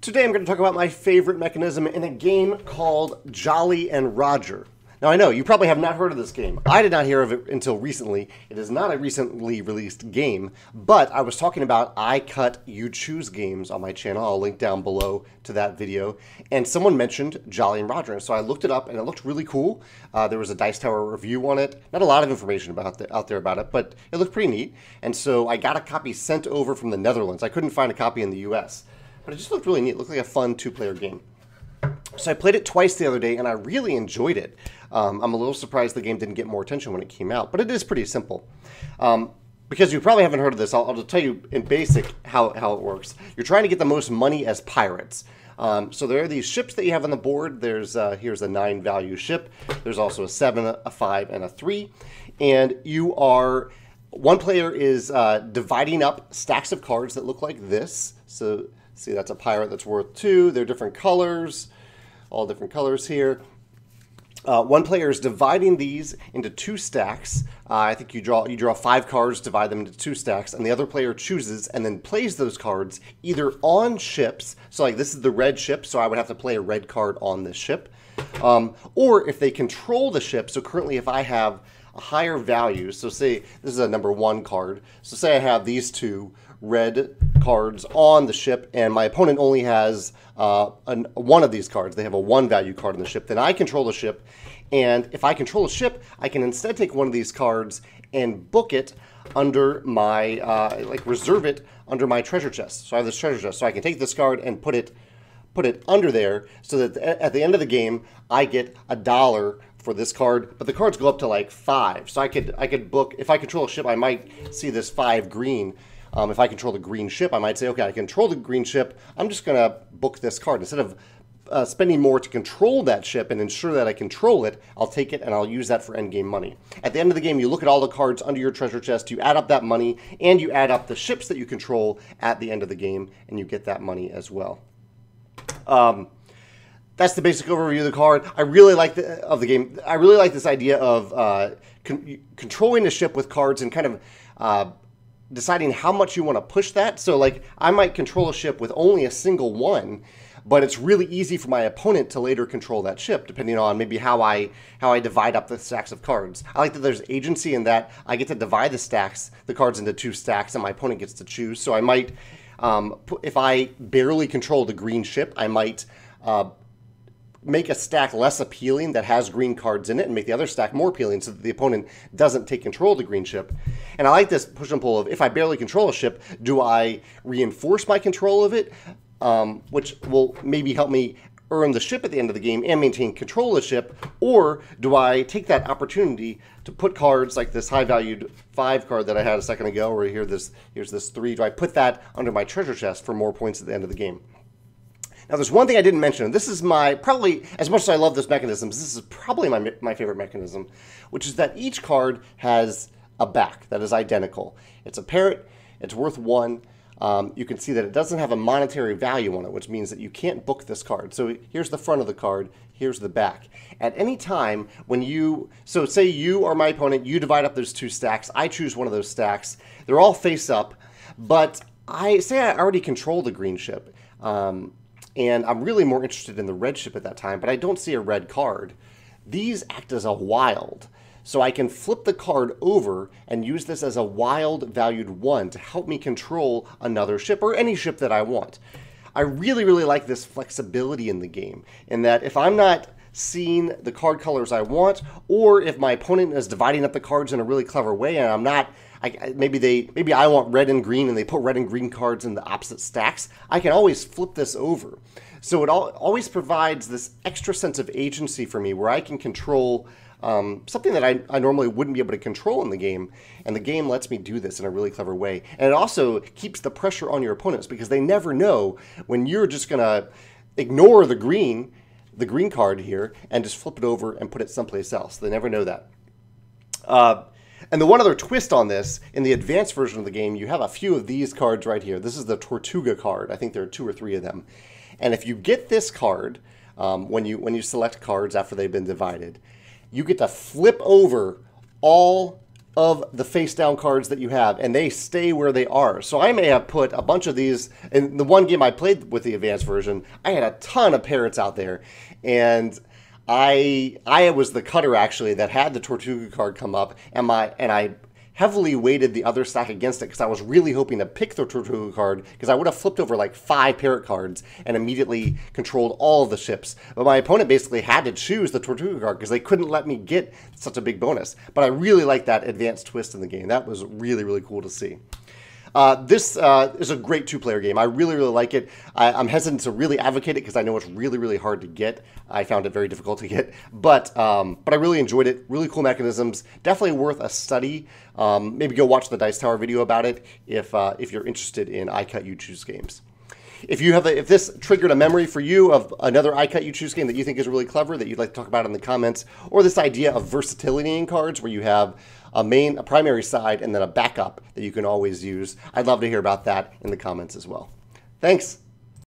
Today I'm going to talk about my favorite mechanism in a game called Jolly and Roger. Now I know, you probably have not heard of this game. I did not hear of it until recently. It is not a recently released game, but I was talking about I Cut, You Choose games on my channel. I'll link down below to that video. And someone mentioned Jolly and Roger, and so I looked it up and it looked really cool. There was a Dice Tower review on it. Not a lot of information out there about it, but it looked pretty neat. And so I got a copy sent over from the Netherlands. I couldn't find a copy in the US. But it just looked really neat. It looked like a fun two-player game. So I played it twice the other day, and I really enjoyed it. I'm a little surprised the game didn't get more attention when it came out, but it is pretty simple. Because you probably haven't heard of this, I'll just tell you in basic how it works. You're trying to get the most money as pirates. So there are these ships that you have on the board. There's here's a 9-value ship. There's also a 7, a 5, and a 3. And you are... One player is dividing up stacks of cards that look like this. So... see, that's a pirate that's worth 2. They're different colors, all different colors here. One player is dividing these into 2 stacks. I think you draw 5 cards, divide them into 2 stacks, and the other player chooses and then plays those cards either on ships. So like this is the red ship, so I would have to play a red card on this ship. Or if they control the ship, so currently if I have a higher value, so say this is a number 1 card, so say I have these 2 red cards on the ship and my opponent only has one of these cards. They have a 1-value card on the ship. Then I control the ship, and if I control a ship, I can instead take one of these cards and book it under my, reserve it under my treasure chest. So I have this treasure chest, so I can take this card and put it under there so that at the end of the game, I get $1 for this card, but the cards go up to like 5. So I could book, if I control a ship, I might see this 5 green. If I control the green ship, I might say, okay, I control the green ship. I'm just going to book this card. Instead of spending more to control that ship and ensure that I control it, I'll take it and I'll use that for endgame money. At the end of the game, you look at all the cards under your treasure chest, you add up that money, and you add up the ships that you control at the end of the game, and you get that money as well. That's the basic overview of the card. I really like the game. I really like this idea of controlling the ship with cards and kind of deciding how much you want to push that. So like I might control a ship with only a single 1, but it's really easy for my opponent to later control that ship, depending on maybe how I divide up the stacks of cards. I like that there's agency in that I get to divide the cards into 2 stacks, and my opponent gets to choose. So I might, if I barely control the green ship, I might make a stack less appealing that has green cards in it and make the other stack more appealing so that the opponent doesn't take control of the green ship. And I like this push and pull of, if I barely control a ship, do I reinforce my control of it, which will maybe help me earn the ship at the end of the game and maintain control of the ship, or do I take that opportunity to put cards like this high-valued 5 card that I had a second ago, or here's this 3, do I put that under my treasure chest for more points at the end of the game? Now, there's one thing I didn't mention, and this is probably, as much as I love this mechanism, this is probably my favorite mechanism, which is that each card has a back that is identical. It's a parrot, it's worth 1. You can see that it doesn't have a monetary value on it, which means that you can't book this card. So here's the front of the card, here's the back. At any time when so say you are my opponent, you divide up those 2 stacks, I choose one of those stacks, they're all face up, but I already control the green ship. And I'm really more interested in the red ship at that time, but I don't see a red card. These act as a wild. So I can flip the card over and use this as a wild valued 1 to help me control another ship or any ship that I want. I really, really like this flexibility in the game, in that if I'm not seeing the card colors I want, or if my opponent is dividing up the cards in a really clever way and I'm not, maybe I want red and green and they put red and green cards in the opposite stacks, I can always flip this over. So it always provides this extra sense of agency for me where I can control something that I normally wouldn't be able to control in the game, and the game lets me do this in a really clever way. And it also keeps the pressure on your opponents because they never know when you're just going to ignore the green card here and just flip it over and put it someplace else. They never know that. And the one other twist on this, in the advanced version of the game, you have a few of these cards right here. This is the Tortuga card. I think there are 2 or 3 of them. And if you get this card, when you select cards after they've been divided, you get to flip over all of the face down cards that you have, and they stay where they are. So I may have put a bunch of these in the one game I played with the advanced version. I had a ton of parrots out there, and I was the cutter actually that had the Tortuga card come up, and I heavily weighted the other stack against it because I was really hoping to pick the Tortuga card, because I would have flipped over like 5 parrot cards and immediately controlled all of the ships. But my opponent basically had to choose the Tortuga card because they couldn't let me get such a big bonus. But I really liked that advanced twist in the game. That was really, really cool to see. This is a great 2-player game. I really, really like it. I'm hesitant to really advocate it because I know it's really, really hard to get. I found it very difficult to get, but I really enjoyed it. Really cool mechanisms. Definitely worth a study. Maybe go watch the Dice Tower video about it if you're interested in I Cut You Choose games. If this triggered a memory for you of another I Cut You Choose game that you think is really clever that you'd like to talk about in the comments, or this idea of versatility in cards where you have a primary side and then a backup that you can always use, I'd love to hear about that in the comments as well. Thanks.